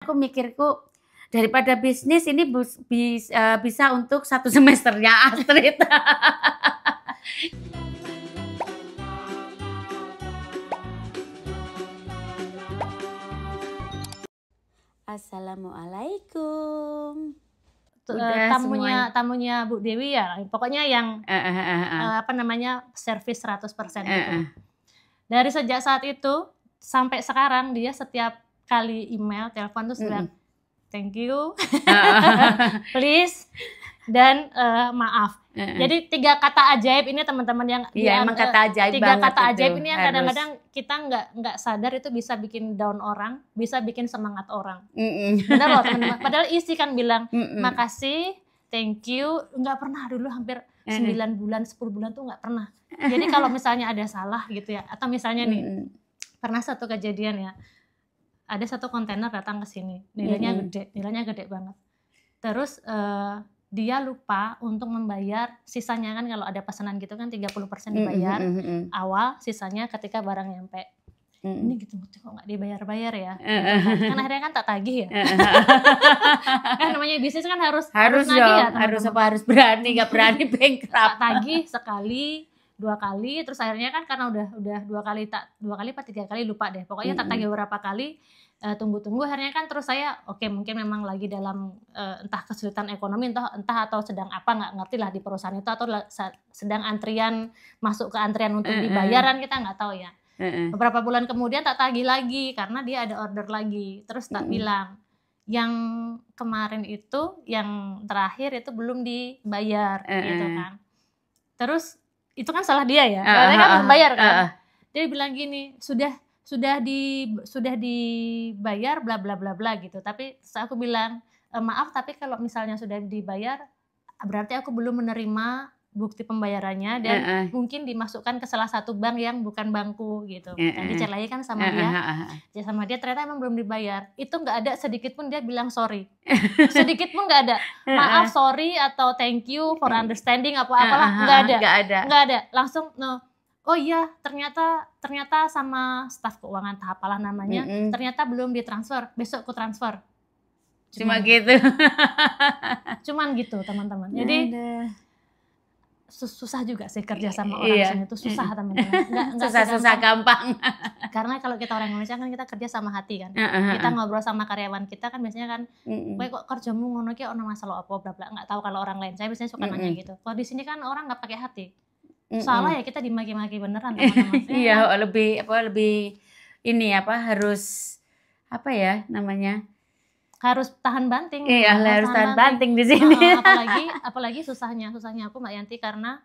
aku mikirku daripada bisnis ini bisa untuk 1 semesternya Astrid. Assalamualaikum. Udah tamunya Bu Dewi ya, pokoknya yang servis 100% itu. Dari sejak saat itu sampai sekarang dia setiap kali email, telepon tuh bilang thank you, please, dan maaf. Jadi 3 kata ajaib ini teman-teman yang emang kata ajaib 3 banget kata ajaib itu, ini yang kadang-kadang kita nggak sadar itu bisa bikin down orang, bisa bikin semangat orang. Benar loh teman-teman. Padahal isi kan bilang makasih, thank you, nggak pernah dulu hampir 9 bulan, 10 bulan tuh nggak pernah. Jadi kalau misalnya ada salah gitu ya, atau misalnya nih pernah satu kejadian ya, ada satu kontainer datang ke sini, nilainya gede banget. Terus dia lupa untuk membayar sisanya, kan kalau ada pesanan gitu kan 30% dibayar awal, sisanya ketika barang nyampe. Ini gitu kok nggak dibayar-bayar ya, kan akhirnya kan tak tagih ya. Kan namanya bisnis kan harus nagih ya, harus berani, nggak berani bankrupt. Tak tagih sekali, 2 kali, terus akhirnya kan karena udah 2 kali apa 3 kali lupa deh, pokoknya tak tagih beberapa kali. Tunggu akhirnya kan terus saya mungkin memang lagi dalam entah kesulitan ekonomi, entah atau sedang apa, nggak ngerti lah di perusahaan itu, atau sedang antrian, masuk ke antrian untuk dibayaran, kita nggak tahu ya. Beberapa bulan kemudian tak tagih lagi karena dia ada order lagi, terus tak bilang yang kemarin itu, yang terakhir itu belum dibayar gitu kan. Terus itu kan salah dia ya, karena kan belum bayar kan. Dia bilang gini, sudah dibayar bla bla bla bla gitu. Tapi aku bilang maaf, tapi kalau misalnya sudah dibayar berarti aku belum menerima bukti pembayarannya dan mungkin dimasukkan ke salah satu bank yang bukan bankku gitu. Dan dicek lagi kan sama dia, ternyata emang belum dibayar. Itu nggak ada sedikit pun dia bilang sorry, sedikit pun nggak ada. Maaf, sorry, atau thank you for understanding apalah, nggak ada. Langsung no. Oh iya, ternyata sama staf keuangan apalah namanya, ternyata belum ditransfer, besok ku transfer. Cuma gitu. Cuman gitu teman-teman. Jadi susah juga sih kerja sama orang sini itu, susah teman-teman. Susah gampang. Karena kalau kita orang Indonesia kan kita kerja sama hati kan. Kita ngobrol sama karyawan kita kan biasanya kan, "Kowe kok kerjamu ngono ki ono masalah apa bla bla." Enggak tahu kalau orang lain. Saya biasanya suka nanya gitu. Kalau di sini kan orang enggak pakai hati. Salah ya kita dimaki-maki beneran teman-teman. Iya, lebih ini harus harus tahan banting. Iya, harus tahan banting di sini. Apalagi susahnya aku Mbak Yanti, karena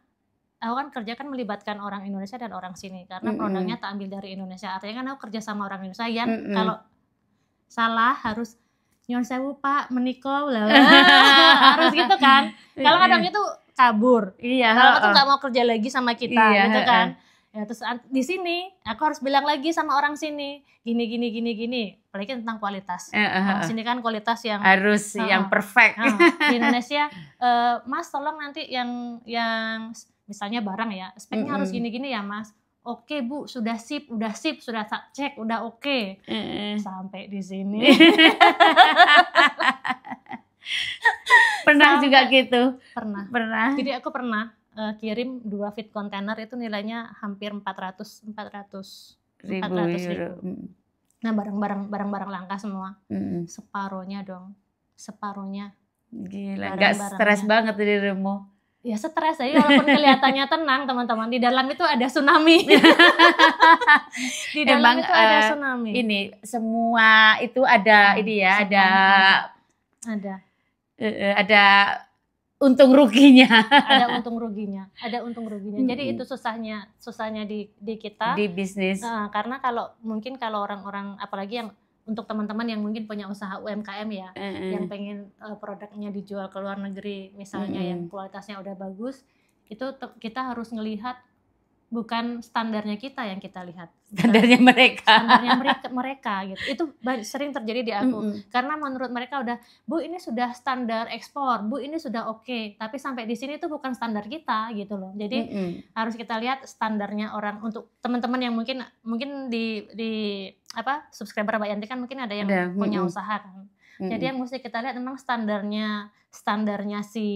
aku kan kerja kan melibatkan orang Indonesia dan orang sini, karena produknya tak ambil dari Indonesia. Artinya kan aku kerja sama orang Indonesia yang kalau salah harus nyon sewu Pak menikah lah. Harus gitu kan. Kalau kadang itu kabur. Iya. Kalau tuh nggak mau kerja lagi sama kita, gitu kan. Ya, terus di sini aku harus bilang lagi sama orang sini gini. Apalagi tentang kualitas. Orang sini kan kualitas yang harus yang perfect. Di Indonesia, Mas tolong nanti yang misalnya barang ya, speknya harus gini-gini ya Mas. Oke Bu, sudah sip, sudah tak cek, udah oke. Sampai di sini. Pernah juga gitu? Pernah. Jadi aku pernah kirim 2 feed kontainer itu nilainya hampir 400 ribu. Nah barang-barang langka semua. Separohnya. Gila, nggak stres banget di dirimu? Ya stres aja, walaupun kelihatannya tenang teman-teman, di dalam itu ada tsunami. Di dalam itu ada tsunami. Ini semua itu ada ada untung ruginya. Ada untung ruginya. Jadi itu susahnya di kita di bisnis. Karena kalau orang-orang, apalagi yang untuk teman-teman yang mungkin punya usaha UMKM ya, yang pengen produknya dijual ke luar negeri misalnya, yang kualitasnya udah bagus, itu kita harus ngelihat bukan standarnya kita yang kita lihat, standarnya mereka gitu. Itu sering terjadi di aku, karena menurut mereka udah, Bu ini sudah standar ekspor, Bu ini sudah oke, tapi sampai di sini tuh bukan standar kita gitu loh. Jadi harus kita lihat standarnya orang. Untuk teman-teman yang mungkin di subscriber Mbak Yanti kan mungkin ada yang punya usaha kan. Jadi yang mesti kita lihat memang standarnya si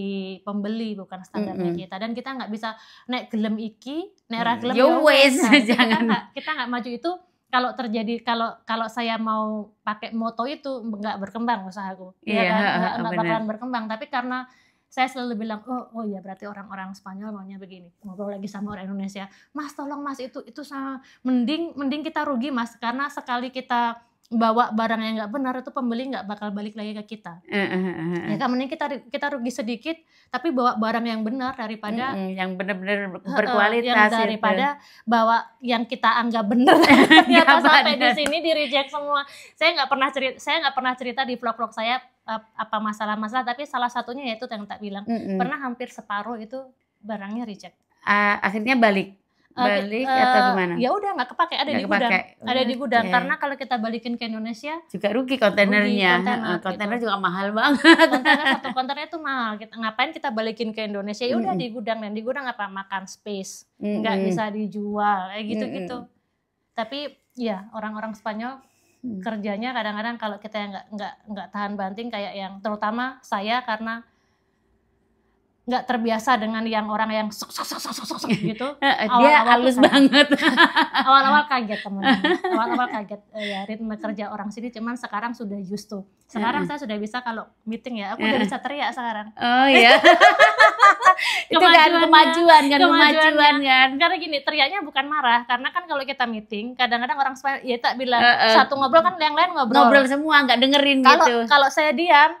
pembeli, bukan standarnya kita. Dan kita nggak bisa naik gelem iki, naik ra gelem yo wes. Jangan. Kita nggak maju itu. Kalau terjadi, kalau saya mau pakai moto itu nggak berkembang usahaku, ya kan, nggak bakalan berkembang. Tapi karena saya selalu bilang, oh ya berarti orang-orang Spanyol maunya begini. Ngobrol lagi sama orang Indonesia, Mas tolong Mas itu sama mending kita rugi Mas, karena sekali kita bawa barang yang nggak benar itu pembeli nggak bakal balik lagi ke kita. Ya kan, mending kita rugi sedikit tapi bawa barang yang benar daripada yang benar-benar berkualitas, daripada bawa yang kita anggap benar ternyata sampai di sini di reject semua. Saya nggak pernah cerita di vlog-vlog saya apa masalah-masalah, tapi salah satunya yaitu yang tak bilang pernah hampir separuh itu barangnya reject. Akhirnya balik atau gimana? Ya udah nggak kepake, ada di gudang. Karena kalau kita balikin ke Indonesia juga rugi kontainernya. Kontainer gitu. Juga mahal banget. Satu kontainernya tuh mahal. Ngapain kita balikin ke Indonesia? Ya udah di gudang, dan di gudang apa, makan space, nggak bisa dijual, gitu. Tapi ya orang-orang Spanyol kerjanya kadang-kadang kalau kita yang nggak tahan banting, kayak yang terutama saya karena nggak terbiasa dengan yang orang yang sok gitu. Dia halus banget. Awal-awal kaget teman-teman. Awal-awal kaget ya ritme kerja orang sini, cuman sekarang sudah used to. Sekarang saya sudah bisa kalau meeting ya, aku udah bisa teriak sekarang. Oh iya. Itu kemajuan kan. Karena gini, teriaknya bukan marah, karena kan kalau kita meeting kadang-kadang orang Spanyol ya tak bilang satu ngobrol kan yang lain ngobrol semua, nggak dengerin gitu. Kalau saya diam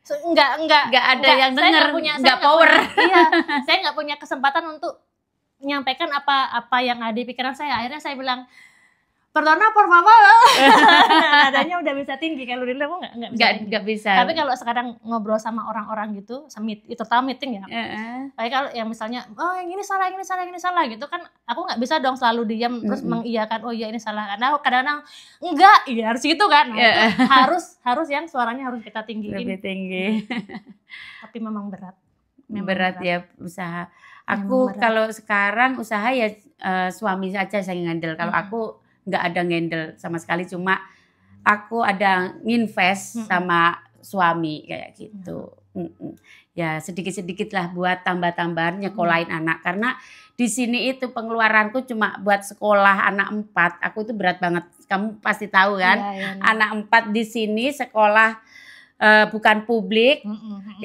nggak ada yang denger, nggak power. Saya nggak punya kesempatan untuk menyampaikan apa yang ada di pikiran saya. Akhirnya saya bilang, perdona por favor. Nadanya udah bisa tinggi. Kalau dulu aku nggak bisa. Tapi kalau sekarang ngobrol sama orang-orang gitu, terutama meeting ya. Kayak kalau yang misalnya, yang ini salah gitu kan, aku nggak bisa dong selalu diam terus mengiyakan, oh iya ini salah. Karena kadang-kadang enggak, iya harus gitu kan. Harus yang suaranya harus kita tinggiin. Lebih tinggi. Tapi memang berat. Berat ya usaha. Aku kalau sekarang usaha ya suami saja saya ngendel. Kalau aku nggak ada ngendel sama sekali, cuma aku ada nginvest sama suami kayak gitu. Ya sedikit-sedikit lah buat tambah-tambahan nyekolahin anak, karena di sini itu pengeluaranku cuma buat sekolah anak 4. Aku itu berat banget, kamu pasti tahu kan. Anak 4 di sini sekolah bukan publik,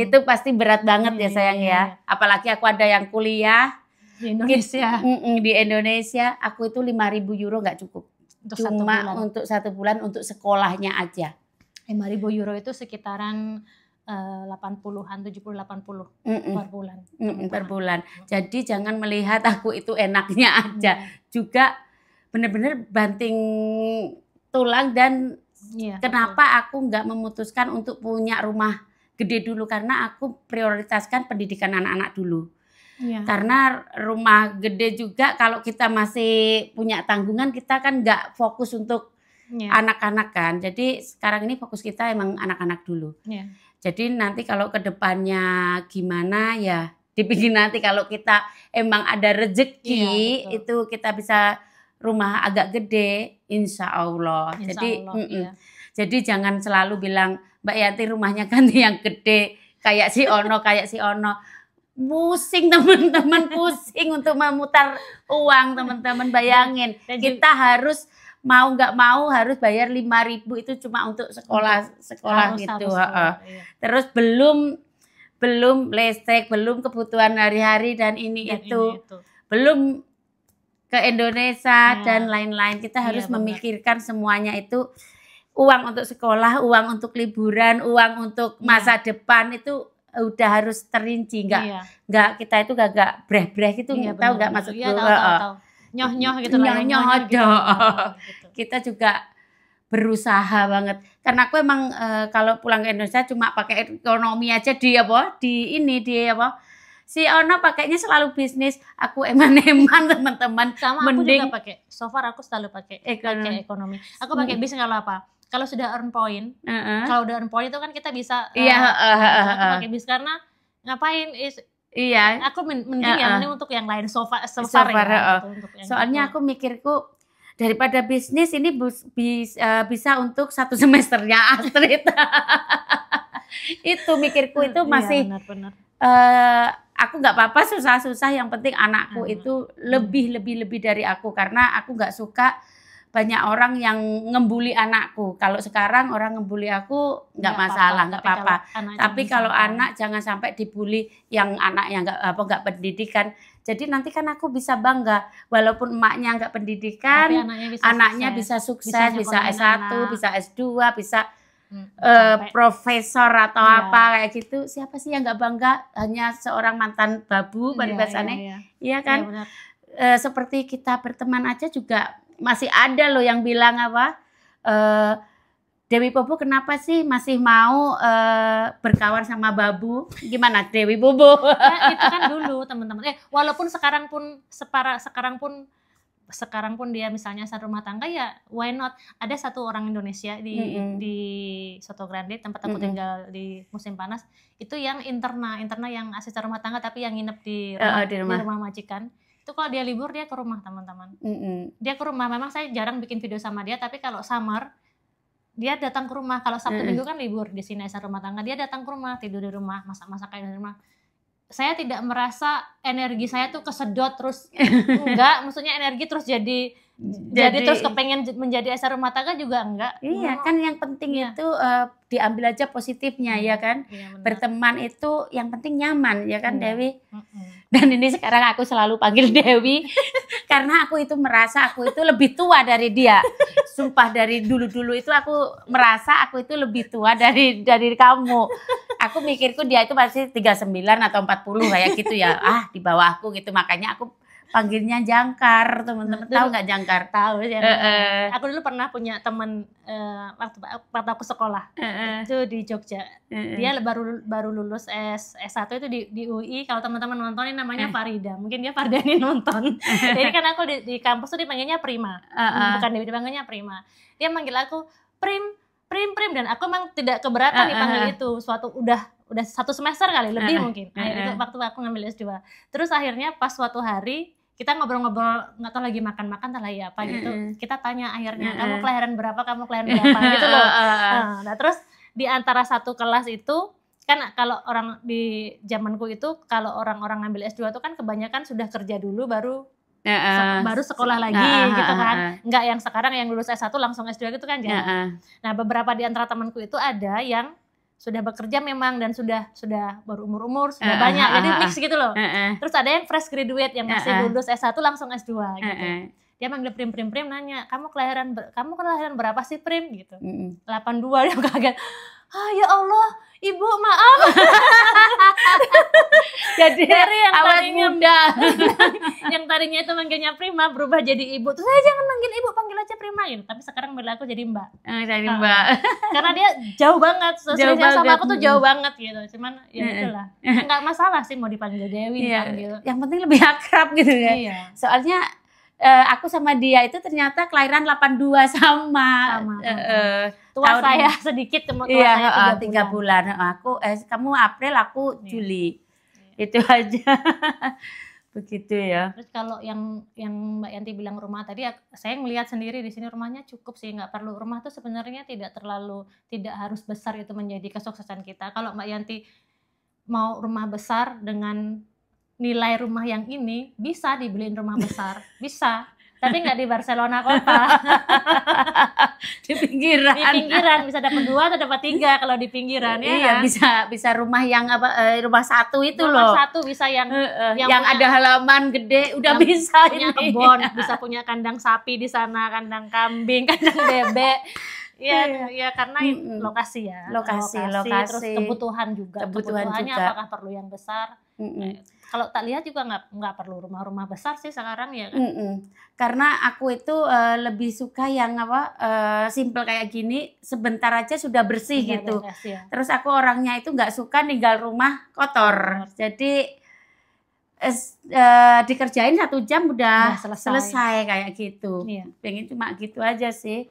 itu pasti berat banget ya sayang ya. Apalagi aku ada yang kuliah di Indonesia. Di Indonesia aku itu 5.000 euro nggak cukup. Cuma untuk 1 bulan untuk sekolahnya aja. 5.000 euro itu sekitaran 80-an, 70-80 per bulan. Per bulan. Jadi jangan melihat aku itu enaknya aja. Juga benar-benar banting tulang. Dan kenapa aku nggak memutuskan untuk punya rumah gede dulu, karena aku prioritaskan pendidikan anak-anak dulu. Karena rumah gede juga kalau kita masih punya tanggungan, kita kan nggak fokus untuk anak-anak kan. Jadi sekarang ini fokus kita emang anak-anak dulu. Jadi nanti kalau kedepannya gimana ya dibikin nanti, kalau kita emang ada rezeki itu kita bisa rumah agak gede, insya Allah. Jadi jangan selalu bilang Mbak Yanti rumahnya ganti yang gede kayak si Ono. Pusing teman-teman, pusing untuk memutar uang teman-teman. Bayangin kita harus mau nggak mau harus bayar 5.000 itu cuma untuk sekolah gitu. Terus belum listrik, belum kebutuhan hari-hari dan ini itu. Belum ke Indonesia dan lain-lain. Kita harus memikirkan semuanya itu. Uang untuk sekolah, uang untuk liburan, uang untuk masa depan itu udah harus terinci, nggak kita itu gak breh-breh gitu, tahu nggak maksudku? Tahu. Nyoh gitu lah. Gitu. Kita juga berusaha banget, karena aku emang kalau pulang ke Indonesia cuma pakai ekonomi aja di si Ono pakainya selalu bisnis, aku eman-eman teman-teman. Sama aku juga pakai, so far aku selalu pakai ekonomi. Aku pakai bisnis kalau apa? Kalau sudah earn point, kalau udah earn point itu kan kita bisa aku pakai bis, karena ngapain aku mending yang mending untuk yang lain so far ya. Soalnya aku mikirku daripada bisnis ini bisa untuk 1 semesternya Astrid. Itu mikirku itu masih benar. Aku nggak apa-apa susah-susah, yang penting anakku itu lebih dari aku, karena aku nggak suka banyak orang yang ngebully anakku. Kalau sekarang orang ngebully aku nggak masalah, nggak apa-apa. Tapi kalau anak jangan sampai dibully yang anaknya nggak pendidikan. Jadi nanti kan aku bisa bangga, walaupun emaknya nggak pendidikan, anaknya bisa sukses, bisa S1, bisa S2, bisa profesor atau apa kayak gitu. Siapa sih yang nggak bangga? Hanya seorang mantan babu paribasannya, iya kan? Seperti kita berteman aja juga masih ada loh yang bilang apa, Dewi Bobo kenapa sih masih mau berkawan sama babu? Gimana Dewi Bobo? Ya, itu kan dulu teman-teman. Walaupun sekarang pun dia misalnya satu rumah tangga, ya why not? Ada satu orang Indonesia di Soto Grande, tempat aku tinggal di musim panas, itu yang interna yang asisten rumah tangga tapi yang nginep di rumah majikan. Itu kalau dia libur dia ke rumah teman-teman. Dia ke rumah, memang saya jarang bikin video sama dia, tapi kalau summer dia datang ke rumah. Kalau Sabtu Minggu kan libur di sini asal rumah tangga, dia datang ke rumah, tidur di rumah, masak-masak kayak di rumah. Saya tidak merasa energi saya tuh kesedot terus, enggak, maksudnya energi terus jadi terus kepengen menjadi asal rumah tangga juga enggak. Iya, kan yang penting itu diambil aja positifnya, ya kan. Berteman itu yang penting nyaman, ya kan Dewi. Dan ini sekarang aku selalu panggil Dewi karena aku itu merasa aku itu lebih tua dari dia. Sumpah, dari dulu itu aku merasa aku itu lebih tua dari kamu. Aku mikirku dia itu masih 39 atau 40 kayak gitu ya. Di bawah aku gitu, makanya aku panggilnya Jangkar, teman-teman. Tahu nggak Jangkar? Tahu ya. Aku dulu pernah punya teman waktu aku sekolah itu di Jogja. Dia baru lulus S1 itu di UI. Kalau teman-teman nontonin namanya Farida, mungkin dia Fardani nonton. Jadi kan aku di kampus tuh dipanggilnya Prima, bukan Dewi, dipanggilnya Prima. Dia manggil aku Prim, dan aku emang tidak keberatan dipanggil itu. Udah 1 semester kali lebih mungkin. Itu waktu aku ngambil S2. Terus akhirnya pas suatu hari kita ngobrol-ngobrol, nggak tahu lagi makan-makan lah ya apa gitu. Kita tanya akhirnya, kamu kelahiran berapa gitu loh. Nah terus di antara satu kelas itu kan, kalau orang di zamanku itu kalau orang-orang ngambil S2 itu kan kebanyakan sudah kerja dulu baru sekolah lagi gitu kan. Nggak yang sekarang yang lulus S1 langsung S2 gitu kan jarang. Nah beberapa di antara temanku itu ada yang sudah bekerja memang dan sudah baru umur sudah banyak, jadi mix gitu loh. Terus ada yang fresh graduate yang masih lulus S1 langsung S2 gitu. Dia manggil Prim, nanya, kamu kelahiran berapa sih Prim gitu. 82. Dia kaget. Ya Allah, Ibu maaf. Jadi dari yang tadinya muda yang tadinya itu manggilnya Prima berubah jadi Ibu. Terus saya jangan manggil Ibu, panggil aja Prima gitu. Tapi sekarang manggil aku jadi Mbak. Jadi Mbak. Karena dia jauh banget, selisihnya sama aku tuh jauh banget gitu. Cuman ya itulah. Enggak masalah sih mau dipanggil Dewi, dipanggil. Yang penting lebih akrab gitu ya. Iya. Soalnya aku sama dia itu ternyata kelahiran 82 sama. Tua saya sedikit, cuma tua saya 3 bulan. Aku kamu April, aku Juli. Itu aja. Begitu ya. Terus kalau yang Mbak Yanti bilang rumah tadi, saya ngelihat sendiri di sini rumahnya cukup sih, nggak perlu. Rumah tuh sebenarnya tidak harus besar itu menjadi kesuksesan kita. Kalau Mbak Yanti mau rumah besar dengan nilai rumah yang ini, bisa dibeliin rumah besar, bisa. Tapi nggak di Barcelona kota. Di pinggiran bisa dapat 2 atau dapat 3 kalau di pinggiran. Iya, kan? bisa rumah yang rumah satu itu rumah loh. Satu bisa yang ada halaman gede, udah bisa punya kebun, bisa punya kandang sapi di sana, kandang kambing, kandang bebek. Ya karena lokasi ya. Lokasi. Terus kebutuhan juga. Kebutuhannya apakah perlu yang besar? Kalau tak lihat juga nggak perlu rumah-rumah besar sih sekarang ya kan. Karena aku itu lebih suka yang simple kayak gini, sebentar aja sudah bersih gitu. Ya. Terus aku orangnya itu nggak suka ninggal rumah kotor. Jadi dikerjain 1 jam udah selesai kayak gitu. Iya. Pengen cuma gitu aja sih.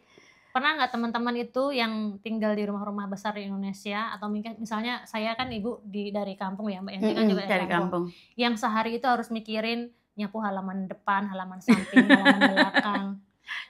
Pernah nggak teman-teman itu yang tinggal di rumah-rumah besar di Indonesia, atau misalnya saya kan ibu dari kampung ya Mbak Yanti kan juga dari kampung, yang sehari itu harus mikirin nyapu halaman depan, halaman samping, halaman belakang.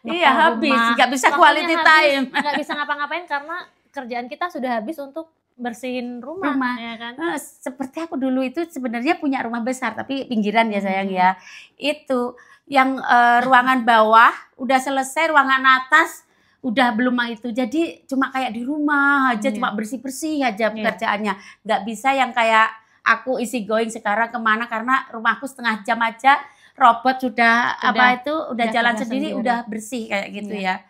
Iya, habis, nggak bisa quality time. Nggak bisa ngapa-ngapain karena kerjaan kita sudah habis untuk bersihin rumah. Ya kan? Seperti aku dulu itu sebenarnya punya rumah besar tapi pinggiran ya sayang ya. Itu yang ruangan bawah udah selesai, ruangan atas udah belum itu. Jadi cuma kayak di rumah aja, cuma bersih-bersih aja pekerjaannya. Nggak bisa yang kayak aku easy going sekarang kemana karena rumahku setengah jam aja robot sudah udah jalan sendiri, udah bersih kayak gitu ya.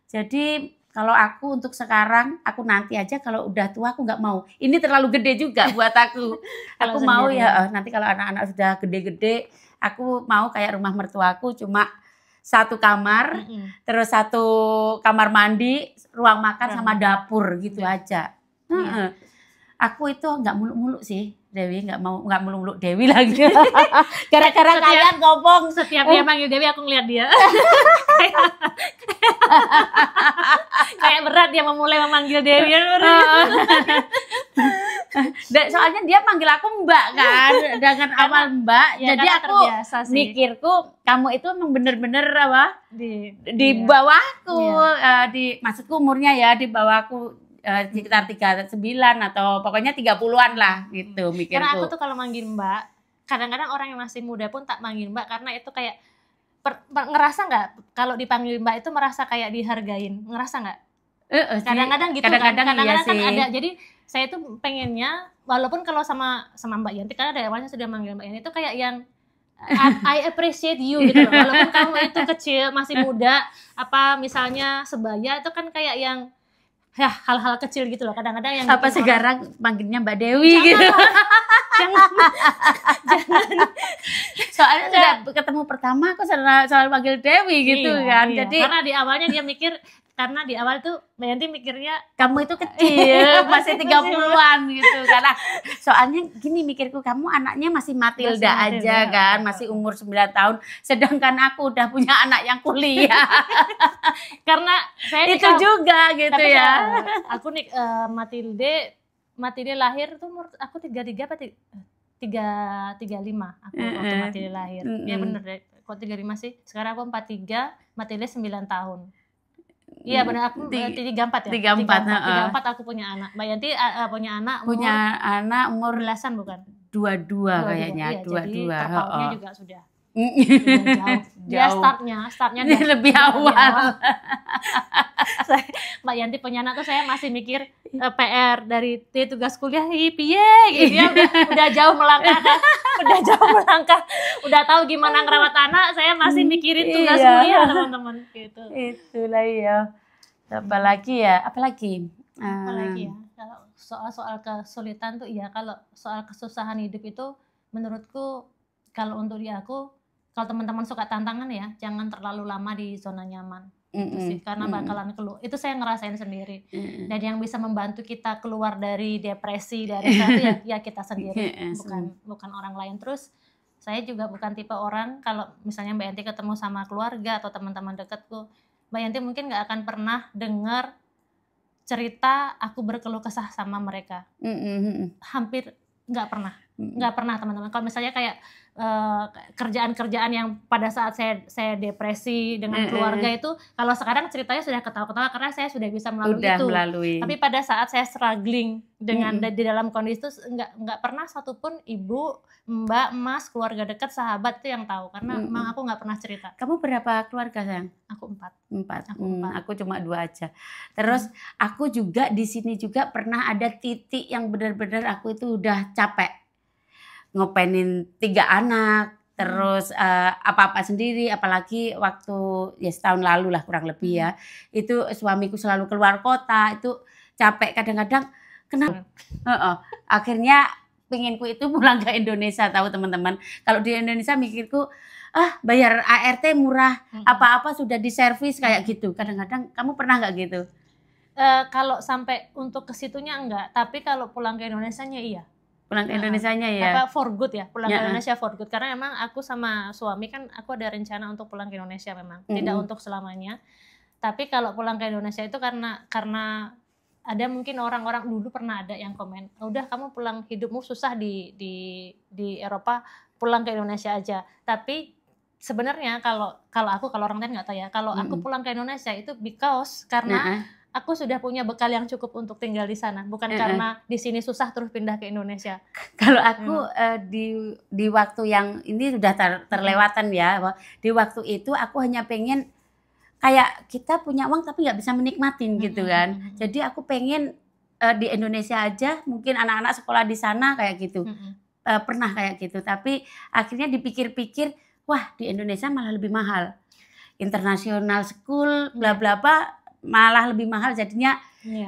Jadi kalau aku untuk sekarang, aku nanti aja kalau udah tua aku nggak mau. Ini terlalu gede juga buat aku. Aku mau ya nanti kalau anak-anak sudah gede-gede, aku mau kayak rumah mertuaku cuma 1 kamar, terus 1 kamar mandi, ruang makan sama dapur gitu aja. Aku itu nggak muluk-muluk sih. Dewi nggak muluk-muluk Dewi lagi. Gara-gara kalian ngomong. Setiap dia panggil Dewi aku ngeliat dia. Kayak berat dia memulai memanggil Dewi. Soalnya dia manggil aku Mbak kan, dengan awal Mbak. Ya, jadi aku mikirku kamu itu memang bener-bener apa? Di bawahku. Maksudku umurnya ya di bawahku. Sekitar 39 atau pokoknya 30-an lah gitu mikirku. Karena aku tuh kalau manggil Mbak, kadang-kadang orang yang masih muda pun tak manggil Mbak karena itu kayak ngerasa nggak kalau dipanggil Mbak itu merasa kayak dihargain, ngerasa nggak? Kadang-kadang gitu kadang-kadang kan ada. Jadi saya tuh pengennya walaupun kalau sama Mbak Yanti karena ada awalnya sudah manggil Mbak Yanti itu kayak yang I appreciate you gitu loh. Walaupun kamu itu kecil masih muda, apa misalnya sebaya itu kan kayak yang ya hal-hal kecil gitu loh kadang-kadang yang apa sekarang manggilnya Mbak Dewi gitu. Jangan. Soalnya sudah ketemu pertama aku selalu manggil Dewi gitu kan. Jadi karena di awalnya dia mikir karena di awal tuh Mbak Yanti mikirnya kamu itu kecil, masih 30-an gitu. Karena soalnya gini mikirku kamu anaknya masih Matilda aja kan, masih umur 9 tahun. Sedangkan aku udah punya anak yang kuliah. Karena saya itu juga gitu tapi ya. Aku nih Matilda lahir tuh umur aku 33 apa 35 aku waktu Matilda lahir. Ya bener deh. Kok 35 sih? Sekarang aku 43, Matilda 9 tahun. Iya benar aku 34 ya. 34 aku punya anak. Mbak Yanti punya anak umur belasan bukan? 22 kayaknya. Iya, 22. Jadi terpautnya juga sudah jauh. Ya startnya lebih awal. Mbak Yanti punya anak tuh saya masih mikir PR dari tugas kuliah piye gitu ya udah jauh melangkah. Udah tahu gimana ngerawat anak, saya masih mikirin tugas kuliah teman-teman gitu. Itulah ya. Apalagi ya? Kalau soal kesulitan tuh ya kalau soal kesusahan hidup itu menurutku kalau untuk aku kalau teman-teman suka tantangan ya jangan terlalu lama di zona nyaman. Itu sih karena bakalan keluar. Itu saya ngerasain sendiri. Dan yang bisa membantu kita keluar dari depresi dari itu ya kita sendiri, bukan orang lain. Terus saya juga bukan tipe orang kalau misalnya Mbak Yanti ketemu sama keluarga atau teman-teman dekatku, Mbak Yanti mungkin nggak akan pernah dengar cerita aku berkeluh kesah sama mereka. Hampir nggak pernah teman-teman. Kalau misalnya kayak kerjaan-kerjaan yang pada saat saya depresi dengan keluarga itu, kalau sekarang ceritanya sudah ketawa-ketawa karena saya sudah bisa melalui. Tapi pada saat saya struggling dengan di dalam kondisi itu nggak pernah satupun ibu, mbak, mas, keluarga dekat, sahabat itu yang tahu karena memang aku nggak pernah cerita. Kamu berapa keluarga sayang? Aku 4. Aku cuma 2 aja. Terus aku juga di sini juga pernah ada titik yang benar-benar aku itu udah capek ngopenin 3 anak, terus apa-apa sendiri, apalagi waktu ya setahun lalu lah kurang lebih ya, itu suamiku selalu keluar kota, itu capek kadang-kadang kenapa? Akhirnya penginku itu pulang ke Indonesia tahu teman-teman. Kalau di Indonesia mikirku bayar ART murah, apa-apa sudah diservis kayak gitu. Kadang-kadang kamu pernah nggak gitu? Kalau sampai untuk ke situnya enggak, tapi kalau pulang ke Indonesianya iya. Pulang ke Indonesianya ya. For good ya, pulang ke Indonesia for good. Karena emang aku sama suami kan aku ada rencana untuk pulang ke Indonesia memang, tidak untuk selamanya. Tapi kalau pulang ke Indonesia itu karena ada mungkin orang-orang dulu pernah ada yang komen, udah kamu pulang hidupmu susah di Eropa, pulang ke Indonesia aja. Tapi sebenarnya kalau orang lain nggak tahu ya, kalau aku pulang ke Indonesia itu because karena aku sudah punya bekal yang cukup untuk tinggal di sana, bukan karena di sini susah terus pindah ke Indonesia. Kalau aku di waktu yang ini sudah terlewatan ya, di waktu itu aku hanya pengen kayak kita punya uang tapi nggak bisa menikmatin gitu kan. Jadi aku pengen di Indonesia aja, mungkin anak-anak sekolah di sana kayak gitu, pernah kayak gitu. Tapi akhirnya dipikir-pikir, wah di Indonesia malah lebih mahal, international school, bla bla bla. Malah lebih mahal, jadinya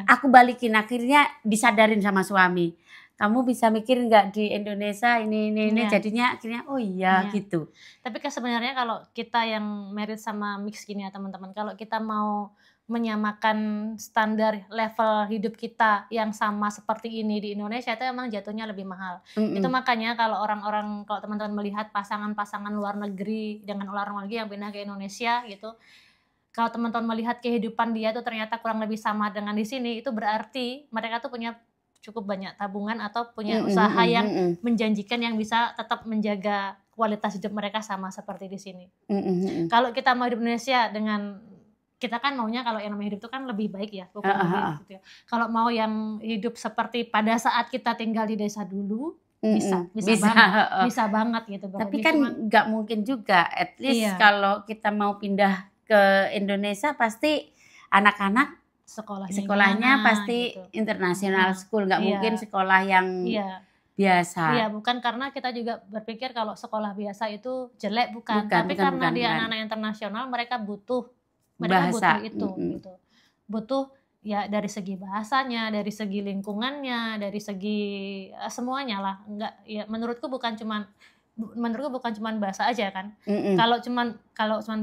aku balikin. Akhirnya disadarin sama suami, kamu bisa mikir nggak di Indonesia ini jadinya akhirnya oh iya gitu. Tapi sebenarnya kalau kita yang married sama mix gini ya teman-teman, kalau kita mau menyamakan standar level hidup kita yang sama seperti ini di Indonesia, itu emang jatuhnya lebih mahal. Itu makanya kalau kalau teman-teman melihat pasangan-pasangan luar negeri dengan luar negeri yang pindah ke Indonesia gitu, kalau teman-teman melihat kehidupan dia tuh ternyata kurang lebih sama dengan di sini, itu berarti mereka tuh punya cukup banyak tabungan atau punya usaha yang menjanjikan yang bisa tetap menjaga kualitas hidup mereka sama seperti di sini. Kalau kita mau hidup Indonesia dengan, kita kan maunya kalau yang namanya hidup itu kan lebih baik ya, bukan lebih gitu ya. Kalau mau yang hidup seperti pada saat kita tinggal di desa dulu, bisa banget gitu. Tapi kan nggak mungkin juga, at least kalau kita mau pindah ke Indonesia pasti anak-anak sekolahnya pasti gitu. International school, nggak mungkin sekolah yang biasa. Iya, bukan karena kita juga berpikir kalau sekolah biasa itu jelek, bukan. Tapi karena dia anak-anak internasional, mereka butuh itu gitu. Butuh ya dari segi bahasanya, dari segi lingkungannya, dari segi semuanya lah. Enggak ya, menurutku bukan cuman bahasa aja kan. Kalau cuman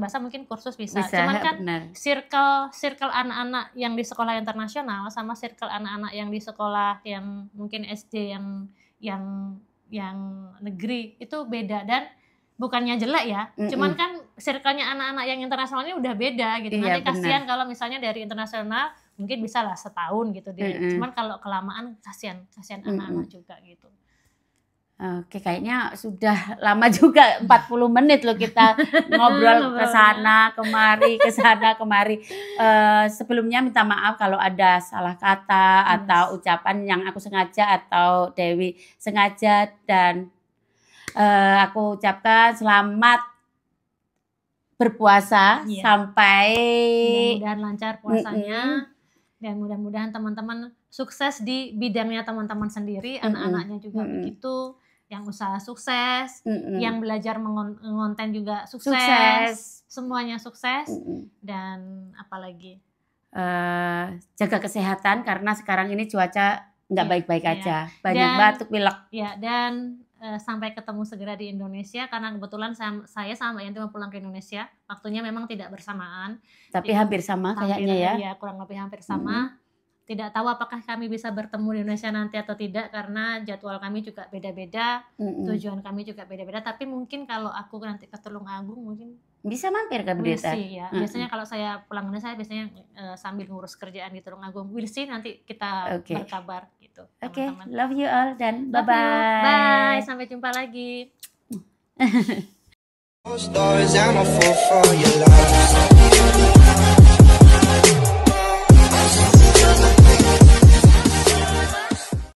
bahasa mungkin kursus bisa. Cuman kan circle anak-anak yang di sekolah internasional sama circle anak-anak yang di sekolah yang mungkin SD yang negeri itu beda, dan bukannya jelek ya. Cuman kan circle-nya anak-anak yang internasional ini udah beda gitu. Nanti kasihan kalau misalnya dari internasional mungkin bisa lah setahun gitu dia. Cuman kalau kelamaan kasihan anak-anak juga gitu. Oke, kayaknya sudah lama juga, 40 menit loh kita ngobrol ke sana kemari. Sebelumnya minta maaf kalau ada salah kata atau ucapan yang aku sengaja atau Dewi sengaja, dan aku ucapkan selamat berpuasa sampai mudah-mudahan lancar puasanya, dan mudah-mudahan teman-teman sukses di bidangnya teman-teman sendiri, anak-anaknya juga begitu. Yang usaha sukses, yang belajar mengonten juga sukses. Semuanya sukses. Dan apalagi jaga kesehatan karena sekarang ini cuaca nggak baik-baik aja, banyak batuk pilek. Ya, dan sampai ketemu segera di Indonesia, karena kebetulan saya sama Mbak Yanti mau pulang ke Indonesia, waktunya memang tidak bersamaan. Tapi hampir sama kayaknya ya. Ya, kurang lebih hampir sama. Tidak tahu apakah kami bisa bertemu di Indonesia nanti atau tidak, karena jadwal kami juga beda-beda, tujuan kami juga beda-beda. Tapi mungkin kalau aku nanti ke Tulungagung mungkin bisa mampir ke Blitar. Ya. Biasanya kalau saya pulang ke Indonesia, saya biasanya sambil ngurus kerjaan di Tulungagung. We'll see, nanti kita berkabar gitu. Oke, love you all dan bye-bye. Bye, sampai jumpa lagi. Stories, I'm a fool for your love.